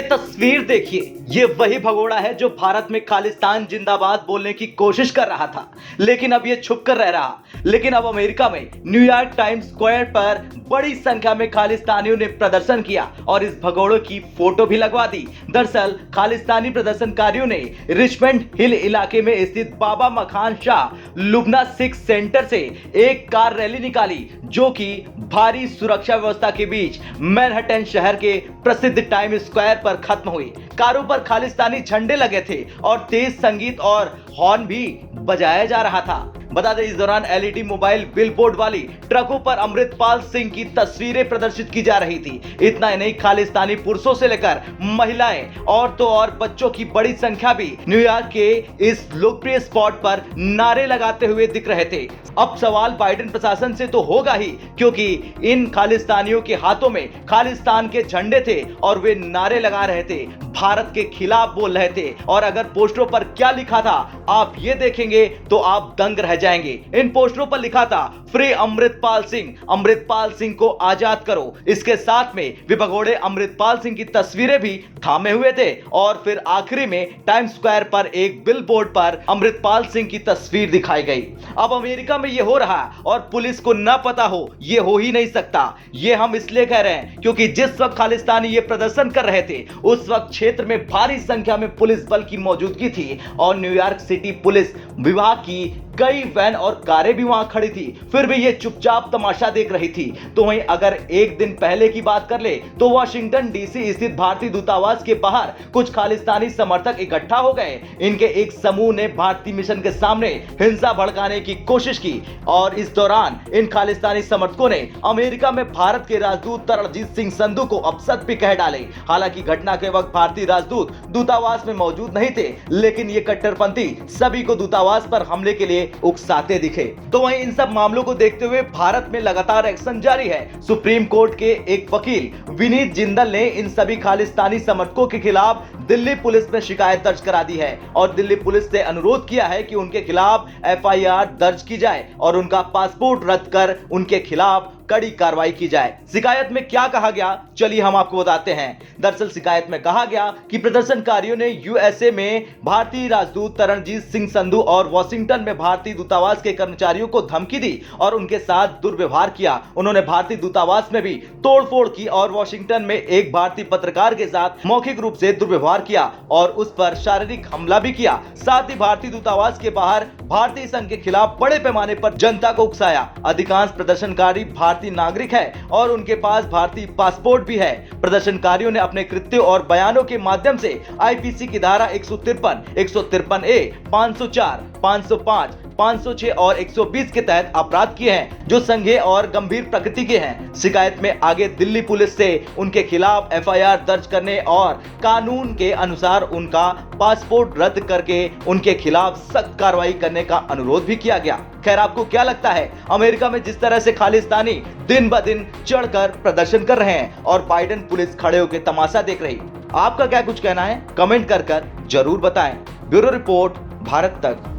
तस्वीर देखिए, ये वही भगोड़ा है जो भारत में खालिस्तान जिंदाबाद बोलने की कोशिश कर रहा था, लेकिन अब ये छुप कर रह रहा। लेकिन अब अमेरिका में न्यूयॉर्क टाइम्स स्क्वायर पर बड़ी संख्या में खालिस्तानियों ने प्रदर्शन किया और इस भगोड़े की फोटो भी लगवा दी। दरअसल खालिस्तानी प्रदर्शनकारियों ने रिचमंड हिल इलाके में स्थित बाबा मखान शाह लुबना सिख सेंटर से एक कार रैली निकाली, जो कि भारी सुरक्षा व्यवस्था के बीच मैनहट्टन शहर के प्रसिद्ध टाइम स्क्वायर पर खत्म हुई। कारों पर खालिस्तानी झंडे लगे थे और तेज संगीत और हॉर्न भी बजाया जा रहा था। बता दें, इस दौरान एलईडी मोबाइल बिलबोर्ड वाली ट्रकों पर अमृतपाल सिंह की तस्वीरें प्रदर्शित की जा रही थी। इतना ही नहीं, खालिस्तानी पुरुषों से लेकर महिलाएं, औरतों और बच्चों की बड़ी संख्या भी न्यूयॉर्क के इस लोकप्रिय स्पॉट पर नारे लगाते हुए दिख रहे थे। अब सवाल बाइडेन प्रशासन से तो होगा ही, क्योंकि इन खालिस्तानियों के हाथों में खालिस्तान के झंडे थे और वे नारे लगा रहे थे, भारत के खिलाफ बोल रहे थे। और अगर पोस्टरों पर क्या लिखा था आप ये देखेंगे तो आप दंग रह जाएंगे। इन पोस्टरों पर लिखा था, फ्री अमृतपाल सिंह, अमृतपाल सिंह को आजाद करो। इसके साथ में वे भगोड़े अमृतपाल सिंह की तस्वीरें भी थामे हुए थे और फिर आखिरी में टाइम्स स्क्वायर पर एक बिलबोर्ड पर अमृतपाल सिंह की तस्वीर दिखाई गई। अब अमेरिका में ये हो रहा और पुलिस को न पता हो, ये हो ही नहीं सकता। ये हम इसलिए कह रहे हैं क्योंकि जिस वक्त खालिस्तानी ये प्रदर्शन कर रहे थे उस वक्त क्षेत्र में भारी संख्या में पुलिस बल की मौजूदगी थी और न्यूयॉर्क सिटी पुलिस विभाग की कई वैन और कारें भी वहां खड़ी थी, फिर भी ये चुपचाप तमाशा देख रही थी। तो वहीं अगर एक दिन पहले की बात कर ले तो वॉशिंगटन डीसी स्थित भारतीय दूतावास के बाहर कुछ खालिस्तानी समर्थक इकट्ठा हो गए। इनके एक समूह ने भारतीय मिशन के सामने हिंसा भड़काने की कोशिश की और इस दौरान इन खालिस्तानी समर्थकों ने अमेरिका में भारत के राजदूत तरणजीत सिंह संधू को अपशब्द भी कह डाले। हालांकि घटना के वक्त भारतीय राजदूत दूतावास में मौजूद नहीं थे, लेकिन ये कट्टरपंथी सभी को दूतावास पर हमले के लिए उकसाते दिखे। तो वहीं इन सब मामलों को देखते हुए भारत में लगातार एक्शन जारी है। सुप्रीम कोर्ट के एक वकील विनीत जिंदल ने इन सभी खालिस्तानी समर्थकों के खिलाफ दिल्ली पुलिस में शिकायत दर्ज करा दी है और दिल्ली पुलिस से अनुरोध किया है कि उनके खिलाफ एफआईआर दर्ज की जाए और उनका पासपोर्ट रद्द कर उनके खिलाफ कड़ी कार्रवाई की जाए। शिकायत में क्या कहा गया, चलिए हम आपको बताते हैं। दरअसल शिकायत में कहा गया कि प्रदर्शनकारियों ने यूएसए में भारतीय राजदूत तरणजीत सिंह संधू और वॉशिंगटन में भारतीय दूतावास के कर्मचारियों को धमकी दी और उनके साथ दुर्व्यवहार किया। उन्होंने भारतीय दूतावास में भी तोड़फोड़ की और वॉशिंगटन में एक भारतीय पत्रकार के साथ मौखिक रूप से दुर्व्यवहार किया और उस पर शारीरिक हमला भी किया। साथ ही भारतीय दूतावास के बाहर भारतीय संघ के खिलाफ बड़े पैमाने पर जनता को उकसाया। अधिकांश प्रदर्शनकारी भारतीय नागरिक है और उनके पास भारतीय पासपोर्ट भी है। प्रदर्शनकारियों ने अपने कृत्यों और बयानों के माध्यम से आईपीसी की धारा 153, 153A, 504, 505, 506 और 120 के तहत अपराध किए हैं, जो संज्ञेय और गंभीर प्रकृति के हैं। शिकायत में आगे दिल्ली पुलिस से उनके खिलाफ एफआईआर दर्ज करने और कानून के अनुसार उनका पासपोर्ट रद्द करके उनके खिलाफ सख्त कार्रवाई करने का अनुरोध भी किया गया। खैर, आपको क्या लगता है, अमेरिका में जिस तरह से खालिस्तानी दिन ब दिन चढ़कर प्रदर्शन कर रहे हैं और बाइडेन पुलिस खड़े होकर तमाशा देख रही, आपका क्या कुछ कहना है? कमेंट कर जरूर बताएं। ब्यूरो रिपोर्ट, भारत तक।